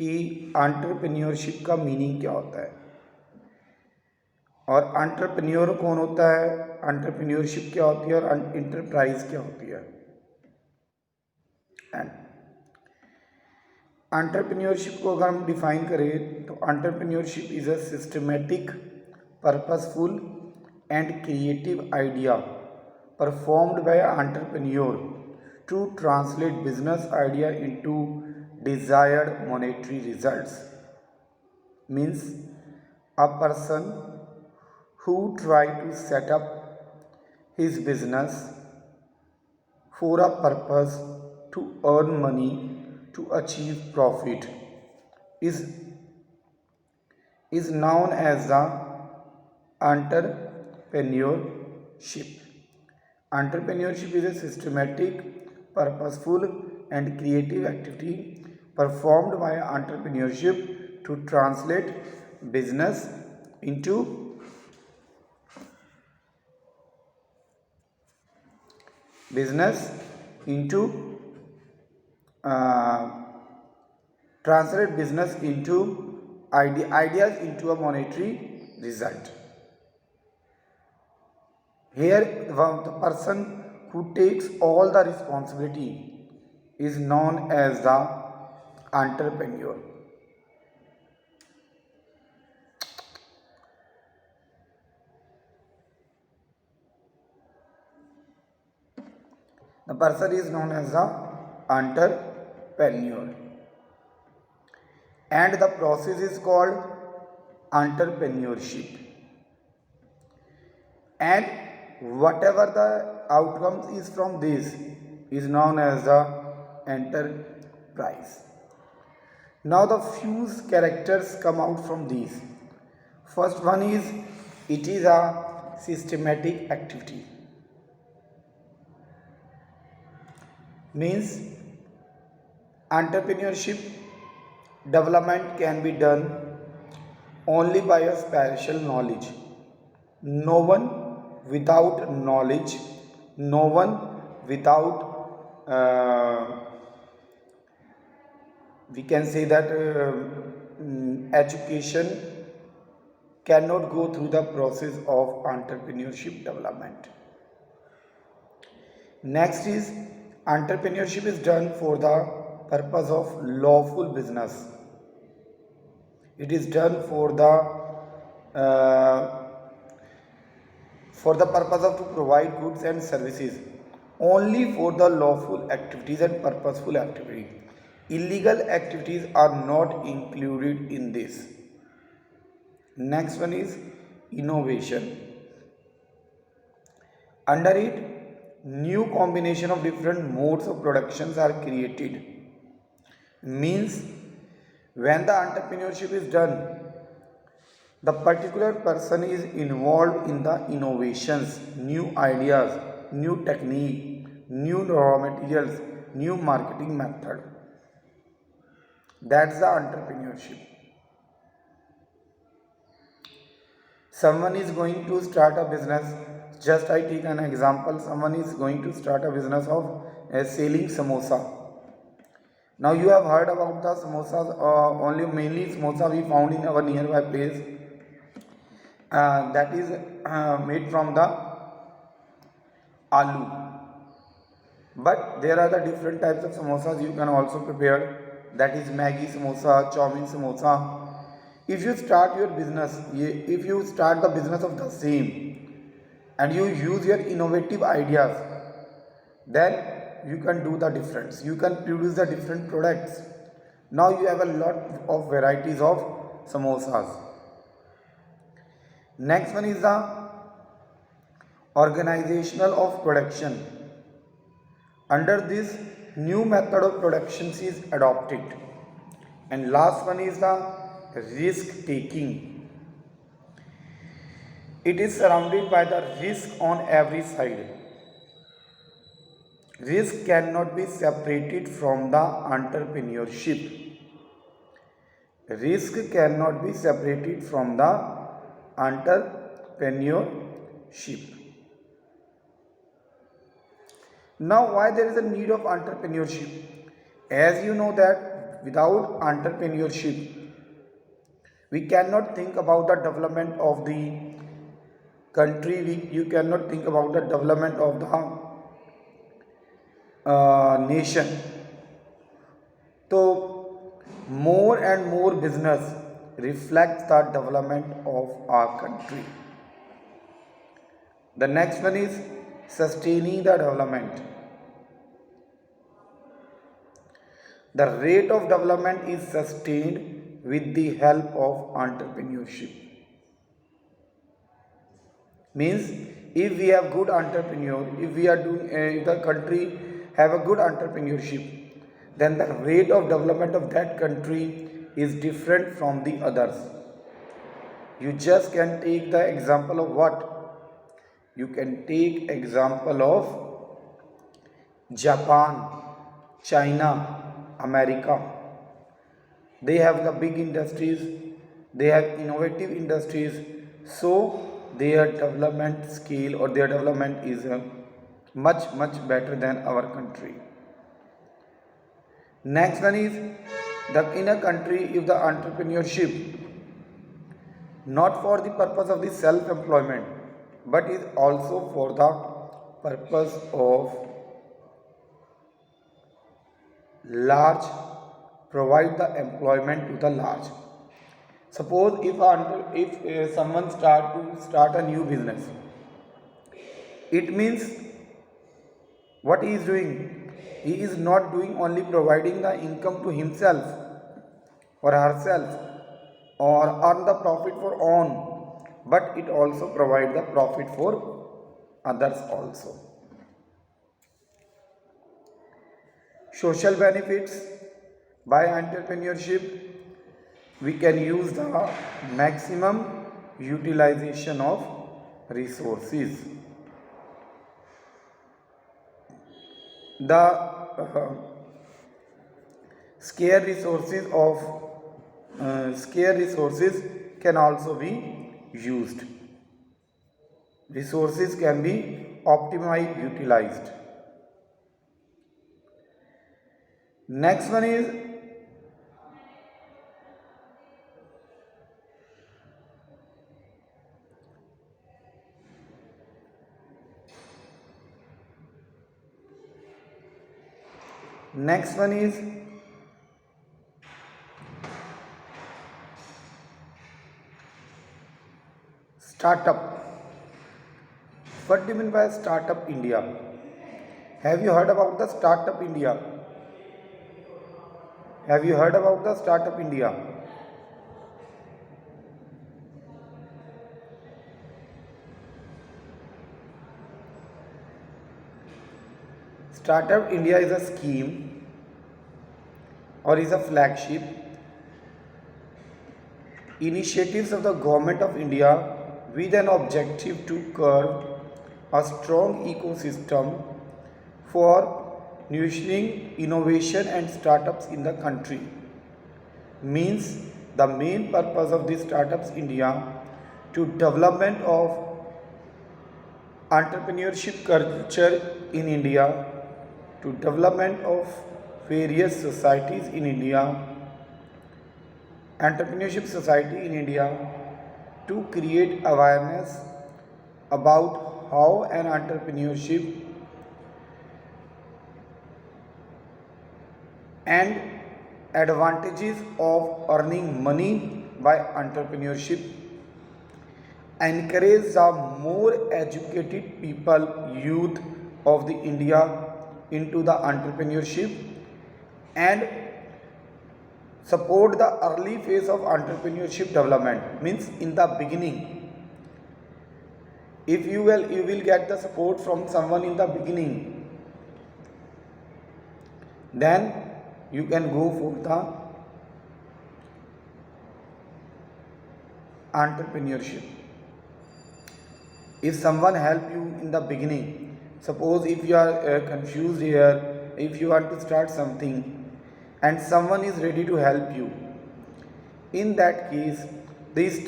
कि एंटरप्रेन्योरशिप का मीनिंग क्या होता है और एंटरप्रेन्योर कौन होता है, एंटरप्रेन्योरशिप क्या होती है और इंटरप्राइज क्या होती है। एंड एंटरप्रेन्योरशिप को अगर हम डिफाइन करें तो entrepreneurship is a systematic, purposeful and creative idea performed by entrepreneur to translate business idea into desired monetary results. Means a person who try to set up his business for a purpose to earn money, to achieve profit is known as the entrepreneurship. Entrepreneurship is a systematic, purposeful and creative activity performed by entrepreneurship to translate business into uh, translate business into ideas into a monetary result. Here the person who takes all the responsibility is known as the entrepreneur. The person is known as the entrepreneur. And the process is called entrepreneurship. And whatever the outcomes is from this is known as the enterprise. Now the few characters come out from these. First one is, it is a systematic activity. Means entrepreneurship development can be done only by a special knowledge. No one without knowledge, no one without we can say that education cannot go through the process of entrepreneurship development. Next is, entrepreneurship is done for the purpose of lawful business. It is done for the purpose of to provide goods and services only for the lawful activities and purposeful activities. Illegal activities are not included in this. Next one is innovation. Under it, new combination of different modes of productions are created. Means when the entrepreneurship is done, the particular person is involved in the innovations, new ideas, new technique, new raw materials, new marketing method. That's the entrepreneurship. Someone is going to start a business. Just I take an example. Someone is going to start a business of selling samosa. Now you have heard about the samosas. Only mainly samosa we found in our nearby place. That is made from the aloo. But there are the different types of samosas you can also prepare. That is Maggi samosa, chow mein samosa. If you start your business, if you start the business of the same and you use your innovative ideas, then you can do the difference. You can produce the different products. Now you have a lot of varieties of samosas. Next one is the organizational of production. Under this, new method of production is adopted. And last one is the risk taking. It is surrounded by the risk on every side. Risk cannot be separated from the entrepreneurship. Risk cannot be separated from the entrepreneurship. Now, why there is a need of entrepreneurship? As you know that without entrepreneurship we cannot think about the development of the country. You cannot think about the development of the nation. So more and more business reflects the development of our country. The next one is sustaining the development. The rate of development is sustained with the help of entrepreneurship. Means if we have good entrepreneur, if we are doing, if the country have a good entrepreneurship, then the rate of development of that country is different from the others. You just can take the example of what? You can take example of Japan, China, America. They have the big industries, they have innovative industries, so their development scale or their development is much better than our country. Next one is in a country, if the entrepreneurship not for the purpose of the self-employment but is also for the purpose of large, provide the employment to the large. Suppose if someone start a new business, it means what he is doing? He is not doing only providing the income to himself or herself or earn the profit for own, but it also provide the profit for others also. Social benefits by entrepreneurship, we can use the maximum utilization of resources. The scarce resources can also be used. Resources can be optimized, utilized. Next one is startup. What do you mean by Startup India? Have you heard about the Startup India? Have you heard about the Startup India? Startup India is a scheme or is a flagship initiatives of the Government of India with an objective to curb a strong ecosystem for nurturing innovation and startups in the country. Means the main purpose of this Startups India to development of entrepreneurship culture in India, to development of various societies in India, entrepreneurship society in India, to create awareness about how an entrepreneurship and advantages of earning money by entrepreneurship, encourage the more educated people, youth of the India into the entrepreneurship, and support the early phase of entrepreneurship development. Means in the beginning, if you will get the support from someone in the beginning, then you can go for the entrepreneurship. If someone help you in the beginning, suppose if you are confused here, if you want to start something and someone is ready to help you, in that case this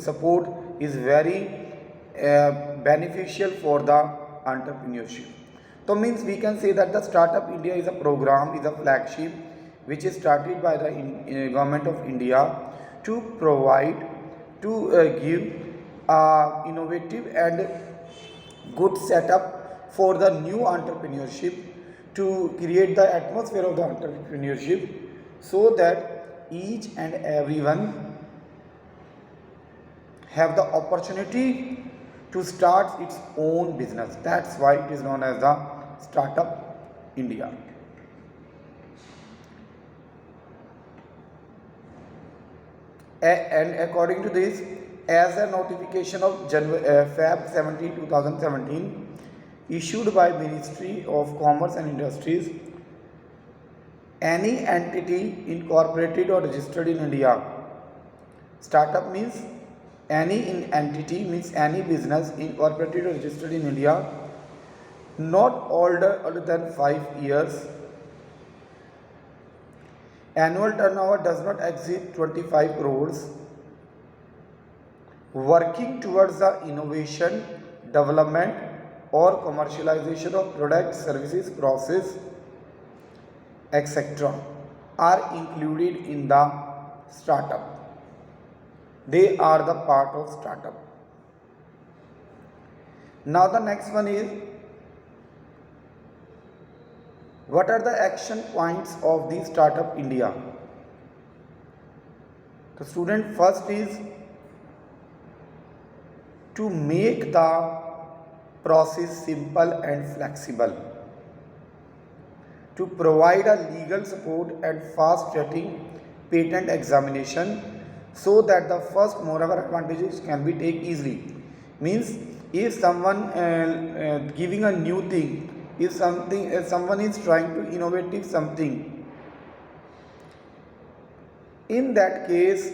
support is very beneficial for the entrepreneurship. So means we can say that the Startup India is a program, is a flagship which is started by the government of India to provide, to give innovative and good setup for the new entrepreneurship, to create the atmosphere of the entrepreneurship so that each and everyone have the opportunity to start its own business. That's why it is known as the Startup India. And according to this, as a notification of Feb 17, 2017, issued by Ministry of Commerce and Industries, any entity incorporated or registered in India, startup means any entity means any business incorporated or registered in India, not older than 5 years, annual turnover does not exceed 25 crores, working towards the innovation, development or commercialization of products, services, process, etc. are included in the startup. They are the part of startup. Now the next one is, what are the action points of the Startup India? The student, first is to make the process simple and flexible, to provide a legal support and fast tracking patent examination so that the first moreover advantages can be taken easily. Means if someone giving a new thing, if someone is trying to innovate something, in that case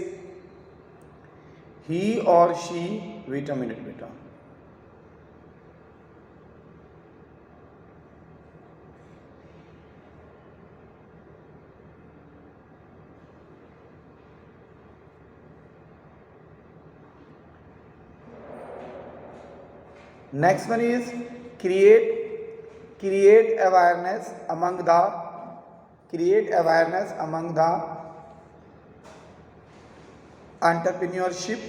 he or she, wait a minute beta, next one is create awareness among the entrepreneurship,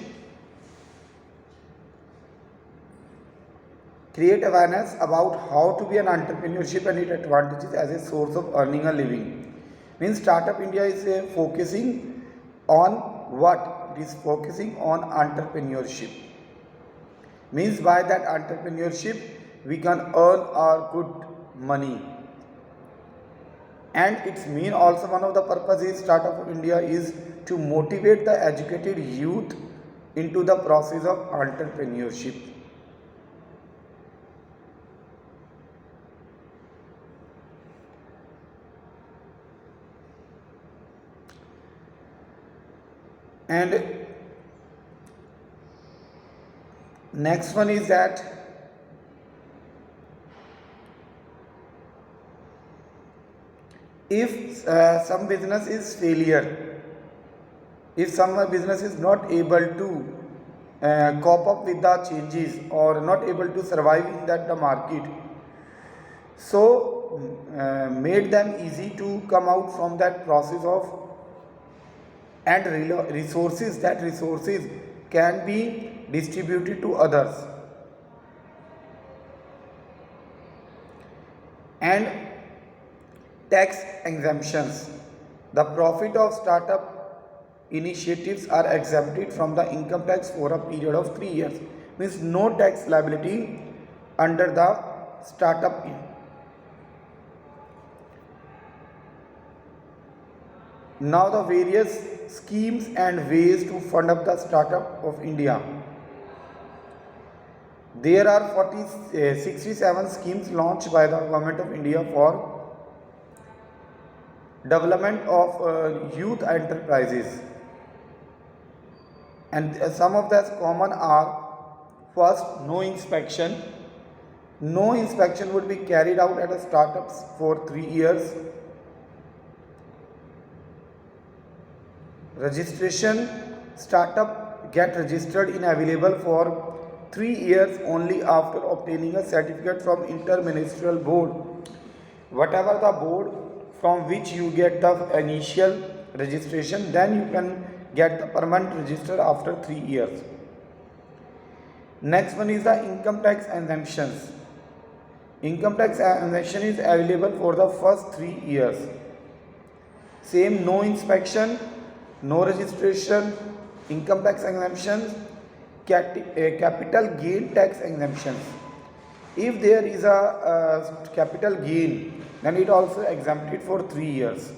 create awareness about how to be an entrepreneurship and its advantages as a source of earning a living. Means Startup India is focusing on what? It is focusing on entrepreneurship. Means by that entrepreneurship we can earn our good money. And its mean also, one of the purposes Startup of India is to motivate the educated youth into the process of entrepreneurship. And next one is that if some business is failure, if some business is not able to cope up with the changes or not able to survive in that the market, so made them easy to come out from that process of, and resources can be distributed to others. And tax exemptions, the profit of startup initiatives are exempted from the income tax for a period of 3 years. Means no tax liability under the startup. Now the various schemes and ways to fund up the Startup of India. There are 67 schemes launched by the Government of India for development of youth enterprises, and some of the common are: first, no inspection. No inspection would be carried out at a startups for 3 years. Registration, startup get registered in available for 3 years only after obtaining a certificate from interministerial board. Whatever the board from which you get the initial registration, then you can get the permanent register after 3 years. Next one is the income tax exemptions. Income tax exemption is available for the first 3 years. Same, no inspection, no registration, income tax exemptions, capital gain tax exemptions. If there is a capital gain, then it also exempted for 3 years.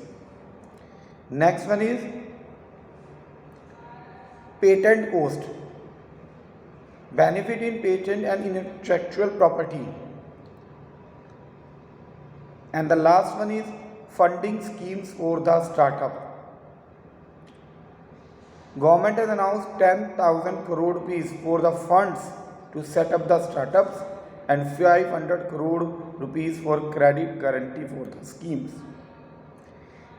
Next one is patent cost, benefit in patent and intellectual property. And the last one is funding schemes for the startup. Government has announced 10,000 crore rupees for the funds to set up the startups and 500 crore rupees for credit guarantee for the schemes.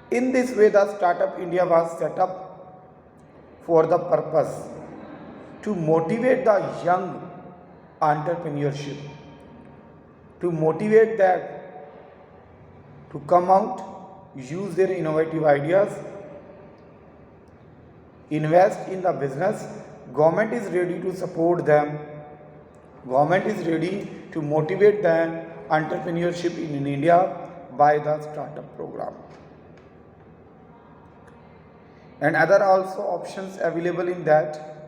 In this way, the Startup India was set up for the purpose to motivate the young entrepreneurship, to motivate that to come out, use their innovative ideas, invest in the business. Government is ready to support them. Government is ready to motivate the entrepreneurship in India by the startup program. And other also options available in that.